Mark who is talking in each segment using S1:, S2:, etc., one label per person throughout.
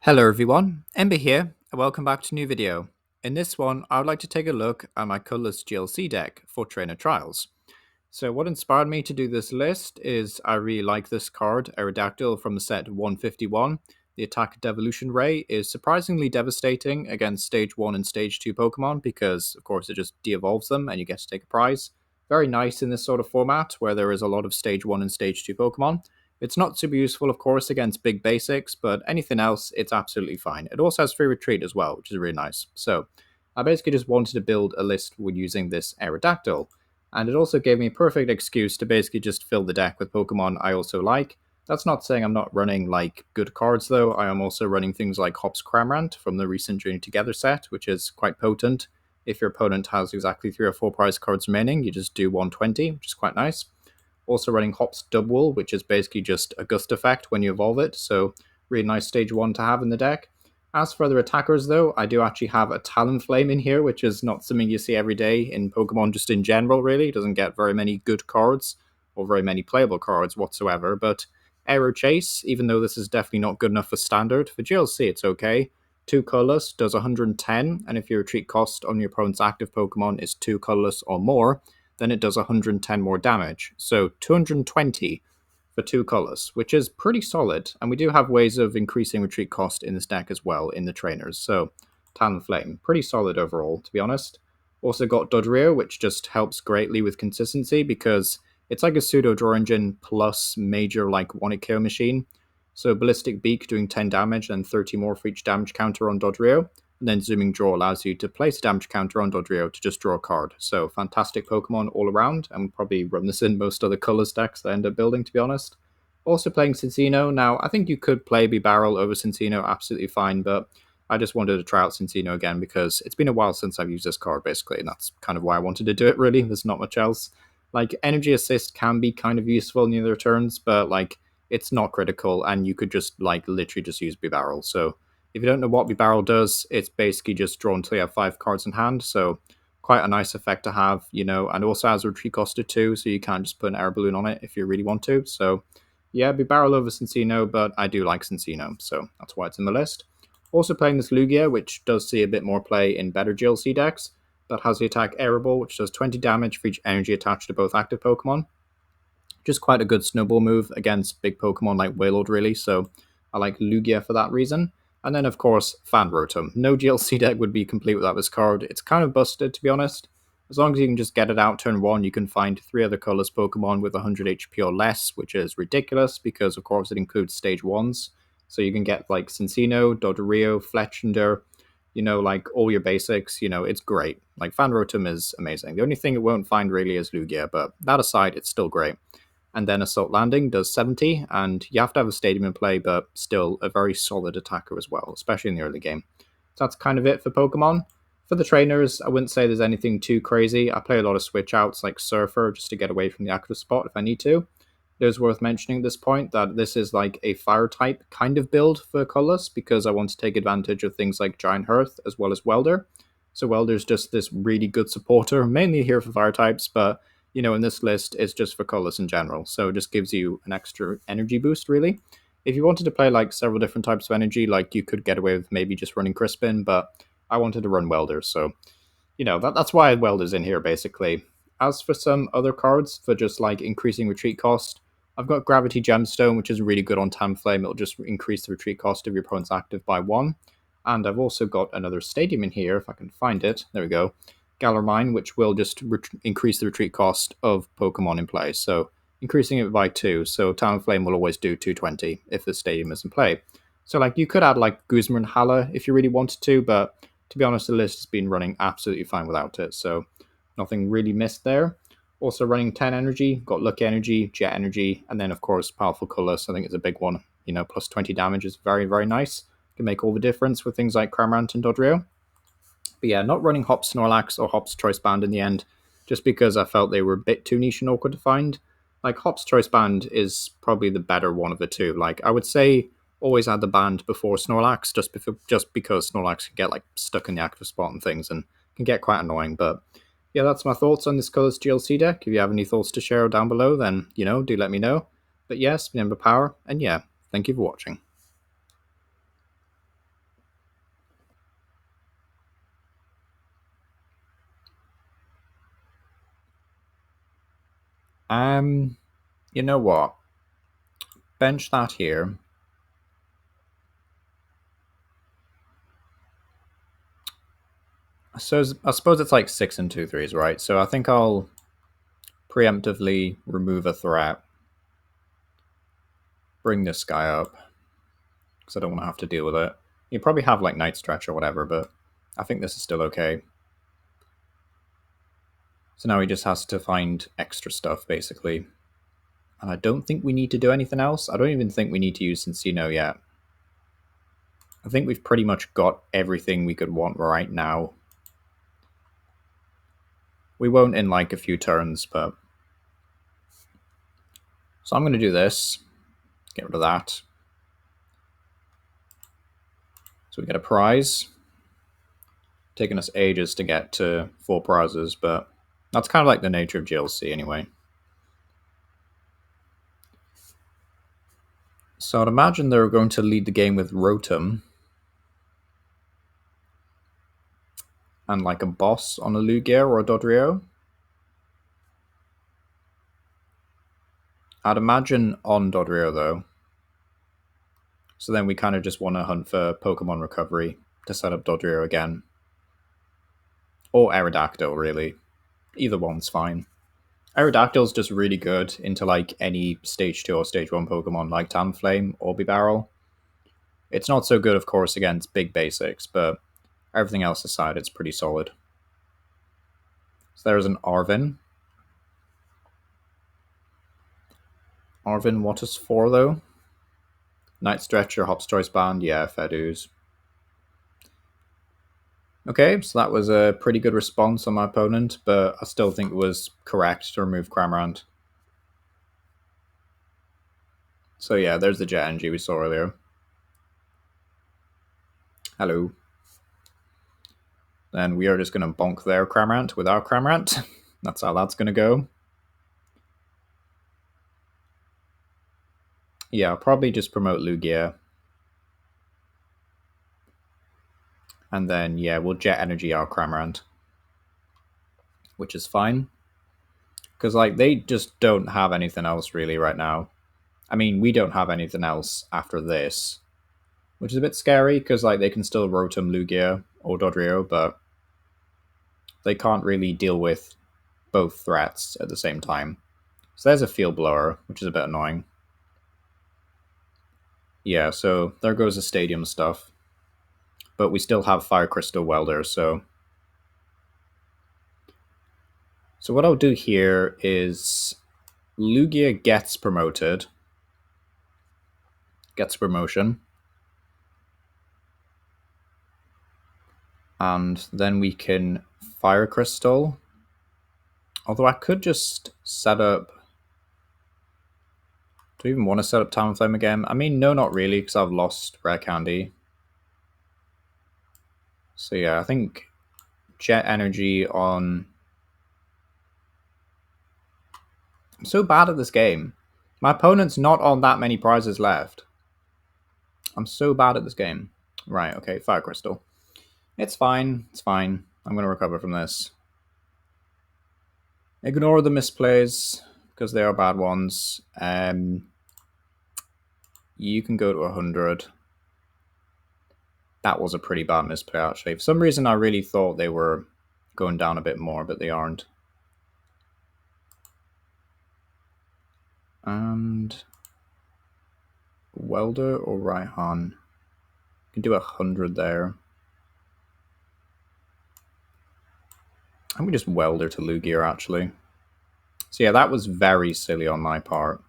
S1: Hello everyone, Ember here, and welcome back to a new video. In this one, I would like to take a look at my colourless GLC deck for trainer trials. So what inspired me to do this list is I really like this card, Aerodactyl from the set 151. The attack Devolution Ray is surprisingly devastating against Stage 1 and Stage 2 Pokemon because, of course, it just de-evolves them and you get to take a prize. Very nice in this sort of format where there is a lot of Stage 1 and Stage 2 Pokemon. It's not super useful, of course, against big basics, but anything else, it's absolutely fine. It also has free retreat as well, which is really nice. So I basically just wanted to build a list with using this Aerodactyl. And it also gave me a perfect excuse to basically just fill the deck with Pokemon I also like. That's not saying I'm not running like good cards though. I am also running things like Hops Cramorant from the recent Journey Together set, which is quite potent. If your opponent has exactly 3 or 4 prize cards remaining, you just do 120, which is quite nice. Also running Hops Dubwool, which is basically just a gust effect when you evolve it, so really nice stage 1 to have in the deck. As for other attackers though, I do actually have a Talonflame in here, which is not something you see every day in Pokemon just in general really. It doesn't get very many good cards, or very many playable cards whatsoever, but Aero Chase, even though this is definitely not good enough for standard, for GLC it's okay. 2 colorless does 110, and if your retreat cost on your opponent's active Pokemon is 2 colorless or more, then it does 110 more damage. So 220 for 2 colors, which is pretty solid. And we do have ways of increasing retreat cost in this deck as well in the trainers. So Talonflame, pretty solid overall, to be honest. Also got Dodrio, which just helps greatly with consistency because it's like a pseudo draw engine plus major like 1-KO machine. So Ballistic Beak doing 10 damage and 30 more for each damage counter on Dodrio. And then Zooming Draw allows you to place a damage counter on Dodrio to just draw a card. So fantastic Pokemon all around, and we'll probably run this in most other colors decks that I end up building, to be honest. Also playing Cinccino. Now, I think you could play Bibarel over Cinccino absolutely fine, but I just wanted to try out Cinccino again because it's been a while since I've used this card, basically, and that's kind of why I wanted to do it, really. There's not much else. Like, Energy Assist can be kind of useful in the other turns, but, like, it's not critical, and you could just, like, literally just use Bibarel. So if you don't know what Bibarel does, it's basically just draw until you have 5 cards in hand, so quite a nice effect to have, you know, and also has a retreat cost of 2, so you can't just put an Air Balloon on it if you really want to. So yeah, Bibarel over Cinccino, but I do like Cinccino, so that's why it's in the list. Also playing this Lugia, which does see a bit more play in better GLC decks, that has the attack Airable, which does 20 damage for each energy attached to both active Pokemon. Just quite a good snowball move against big Pokemon like Wailord, really, so I like Lugia for that reason. And then, of course, Fan Rotom. No GLC deck would be complete without this card. It's kind of busted, to be honest. As long as you can just get it out turn 1, you can find 3 other colorless Pokemon with 100 HP or less, which is ridiculous because, of course, it includes stage 1s. So you can get, like, Cinccino, Dodrio, Fletchinder, you know, like, all your basics. You know, it's great. Like, Fan Rotom is amazing. The only thing it won't find, really, is Lugia, but that aside, it's still great. And then Assault Landing does 70, and you have to have a stadium in play, but still a very solid attacker as well, especially in the early game. So that's kind of it for Pokemon. For the trainers, I wouldn't say there's anything too crazy. I play a lot of switch outs like Surfer just to get away from the active spot if I need to. It is worth mentioning at this point that this is like a fire type kind of build for colorless because I want to take advantage of things like Giant Hearth as well as Welder. So Welder's just this really good supporter, mainly here for fire types, but you know, in this list, it's just for colors in general. So it just gives you an extra energy boost, really. If you wanted to play like several different types of energy, like you could get away with maybe just running Crispin, but I wanted to run Welder. So, you know, that's why Welder's in here, basically. As for some other cards for just like increasing retreat cost, I've got Gravity Gemstone, which is really good on Talonflame. It'll just increase the retreat cost of your opponent's active by 1. And I've also got another Stadium in here, if I can find it. There we go. Galar Mine, which will just increase the retreat cost of Pokemon in play. So increasing it by 2. So Talonflame will always do 220 if the stadium is in play. So like you could add like Guzma and Hala if you really wanted to, but to be honest, the list has been running absolutely fine without it. So nothing really missed there. Also running 10 energy, got Lucky Energy, Jet Energy, and then of course Powerful Colorless. I think it's a big one. You know, plus 20 damage is very, very nice. Can make all the difference with things like Cramorant and Dodrio. But yeah, not running Hops Snorlax or Hops Choice Band in the end, just because I felt they were a bit too niche and awkward to find. Like, Hops Choice Band is probably the better one of the two. Like, I would say always add the band before Snorlax, just because Snorlax can get, like, stuck in the active spot and things, and can get quite annoying. But yeah, that's my thoughts on this Colors GLC deck. If you have any thoughts to share down below, then, you know, do let me know. But yes, remember power, and yeah, thank you for watching. You know what? Bench that here. So I suppose it's like 6 and 2 3s, right? So I think I'll preemptively remove a threat. Bring this guy up. Because I don't want to have to deal with it. You probably have like Night Stretch or whatever, but I think this is still okay. So now he just has to find extra stuff, basically. And I don't think we need to do anything else. I don't even think we need to use Cinccino yet. I think we've pretty much got everything we could want right now. We won't in like a few turns, but... So I'm going to do this. Get rid of that. So we get a prize. Taking us ages to get to 4 prizes, but that's kind of like the nature of GLC anyway. So I'd imagine they're going to lead the game with Rotom. And like a boss on a Lugia or a Dodrio. I'd imagine on Dodrio though. So then we kind of just want to hunt for Pokemon Recovery to set up Dodrio again. Or Aerodactyl, really. Either one's fine. Aerodactyl's just really good into like any Stage 2 or Stage 1 Pokemon like Talonflame or Barrel. It's not so good, of course, against big basics, but everything else aside, it's pretty solid. So there's an Arven. Arven, what is 4 though? Night Stretcher, Hop's Choice Band, yeah, fair dues. Okay, so that was a pretty good response on my opponent, but I still think it was correct to remove Cramorant. So yeah, there's the Jet Energy we saw earlier. Hello. Then we are just going to bonk their Cramorant with our Cramorant. That's how that's going to go. Yeah, I'll probably just promote Lugia. And then, yeah, we'll Jet Energy our Cramorant. Which is fine. Because, like, they just don't have anything else really right now. I mean, we don't have anything else after this. Which is a bit scary, because, like, they can still Rotom Lugia or Dodrio, but they can't really deal with both threats at the same time. So there's a Field Blower, which is a bit annoying. Yeah, so there goes the stadium stuff. But we still have Fire Crystal Welder, so... So what I'll do here is... Lugia gets promoted. Gets promotion. And then we can Fire Crystal. Although I could just set up... Do I even want to set up Talonflame again? I mean, no, not really, because I've lost Rare Candy. So yeah, I think Jet Energy on... I'm so bad at this game. My opponent's not on that many prizes left. I'm so bad at this game. Right, okay, Fire Crystal. It's fine, it's fine. I'm going to recover from this. Ignore the misplays, because they are bad ones. You can go to 100. That was a pretty bad misplay, actually. For some reason, I really thought they were going down a bit more, but they aren't. And... Welder or Raihan? You can do 100 there. And we just Welder to Lugia, actually. So yeah, that was very silly on my part.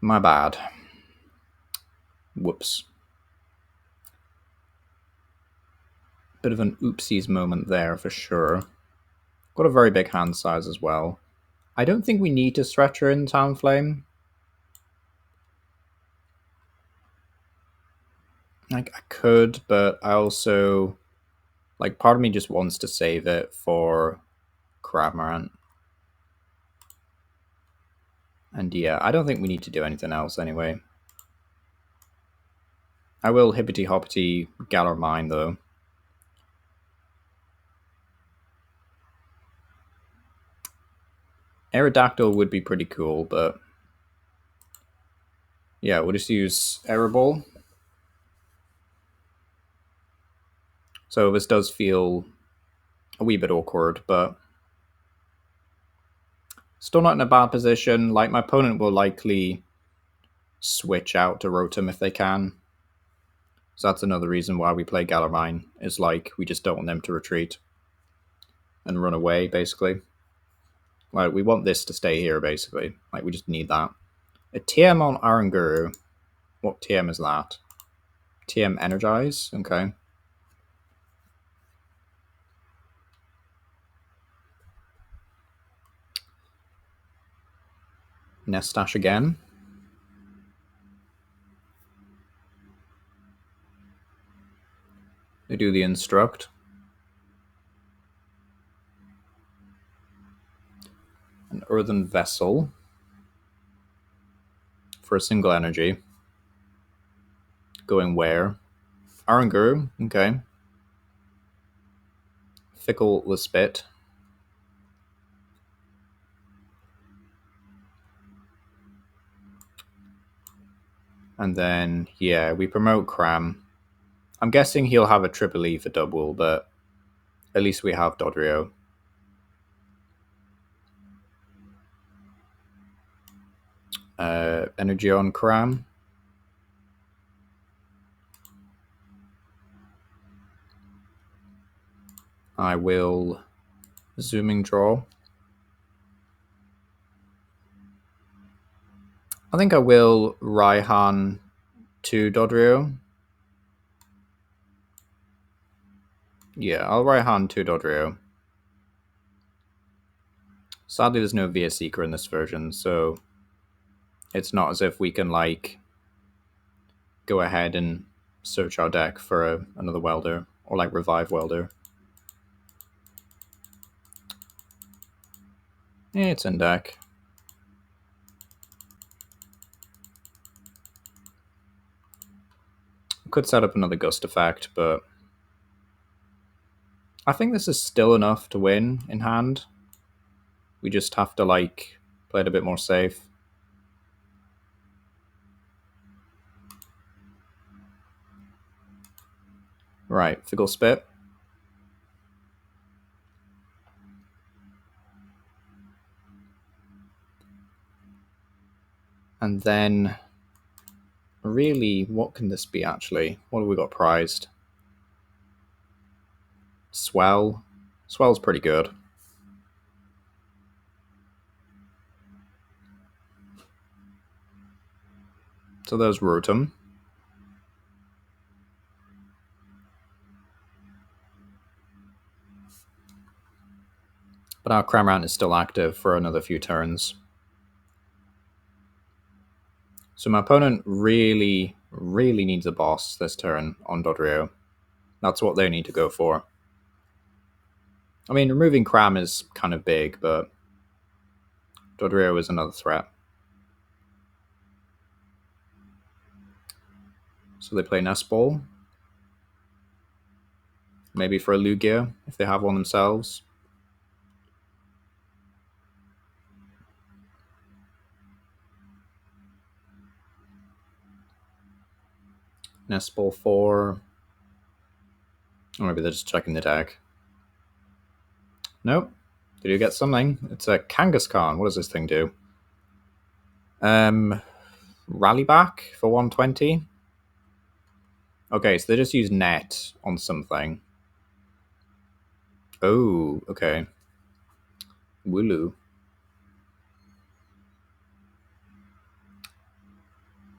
S1: My bad. Whoops. Bit of an oopsies moment there, for sure. Got a very big hand size as well. I don't think we need to Stretcher in Talonflame. Like, I could, but I also... Like, part of me just wants to save it for Cramorant. And yeah, I don't think we need to do anything else anyway. I will Hippity Hoppity Galar Mine, though. Aerodactyl would be pretty cool, but yeah, we'll just use Air Ball. So this does feel a wee bit awkward, but still not in a bad position. Like, my opponent will likely switch out to Rotom if they can. So that's another reason why we play Galar Mine, is like, we just don't want them to retreat and run away, basically. Like, we want this to stay here, basically. Like, we just need that. A TM on Aranguru. What TM is that? TM Energize? Okay. Nest Stash again. They do the Instruct. An Earthen Vessel for a single energy. Going where? Aranguru, okay. Fickle Lispit. And then, yeah, we promote Cram. I'm guessing he'll have a triple E for double, but at least we have Dodrio. Energy on Cram. I will Zooming Draw. I think I will Raihan to Dodrio. Yeah, I'll Raihan to Dodrio. Sadly, there's no VS Seeker in this version, so it's not as if we can, like, go ahead and search our deck for another Welder, or, like, revive Welder. It's in deck. Could set up another Gust effect, but I think this is still enough to win in hand. We just have to, like, play it a bit more safe. Right, Fickle Spit. And then, really, what can this be, actually? What have we got prized? Swell. Swell's pretty good. So there's Rotom. But our Cramorant is still active for another few turns. So my opponent really, really needs a boss this turn on Dodrio. That's what they need to go for. I mean, removing Cram is kind of big, but Dodrio is another threat. So they play Nest Ball. Maybe for a Lugia, if they have one themselves. Nest Ball 4. Or maybe they're just checking the deck. Nope. Did you get something? It's a Kangaskhan. What does this thing do? Rally back for 120. Okay, so they just use net on something. Oh, okay. Wooloo.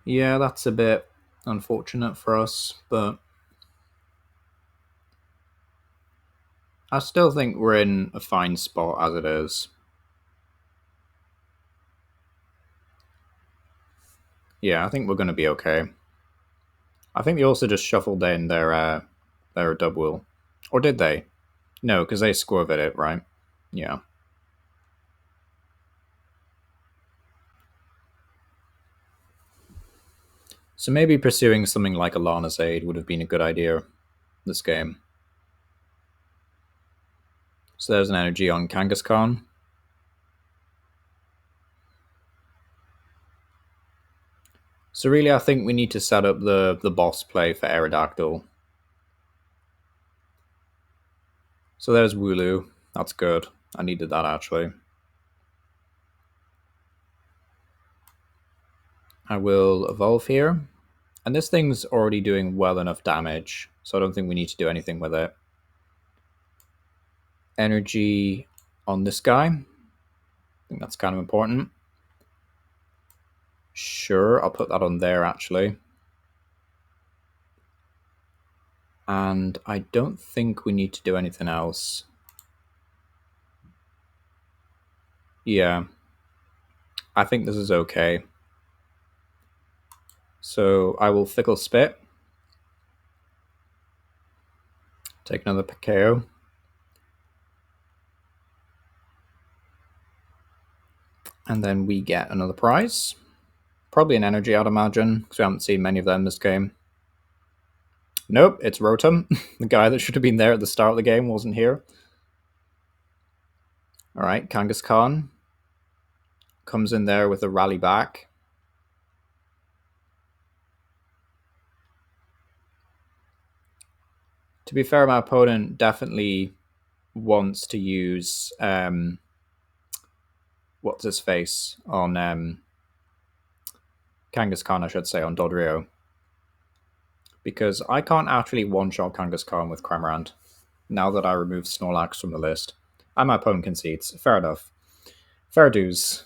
S1: Yeah, that's a bit unfortunate for us, but I still think we're in a fine spot as it is. Yeah, I think we're going to be okay. I think they also just shuffled in their double. Or did they? No, because they swerved it, right? Yeah. So maybe pursuing something like a Lana's Aid would have been a good idea this game. So there's an energy on Kangaskhan. So really, I think we need to set up the boss play for Aerodactyl. So there's Wooloo. That's good. I needed that, actually. I will evolve here. And this thing's already doing well enough damage, so I don't think we need to do anything with it. Energy on this guy. I think that's kind of important. Sure, I'll put that on there, actually. And I don't think we need to do anything else. Yeah. I think this is okay. So I will Fickle Spit. Take another KO. And then we get another prize. Probably an energy, I'd imagine, because we haven't seen many of them this game. Nope, it's Rotom. The guy that should have been there at the start of the game wasn't here. Alright, Kangaskhan comes in there with a rally back. To be fair, my opponent definitely wants to use what's his face on Kangaskhan, I should say, on Dodrio. Because I can't actually one-shot Kangaskhan with Cramorant now that I removed Snorlax from the list. And my opponent concedes. Fair enough. Fair dues.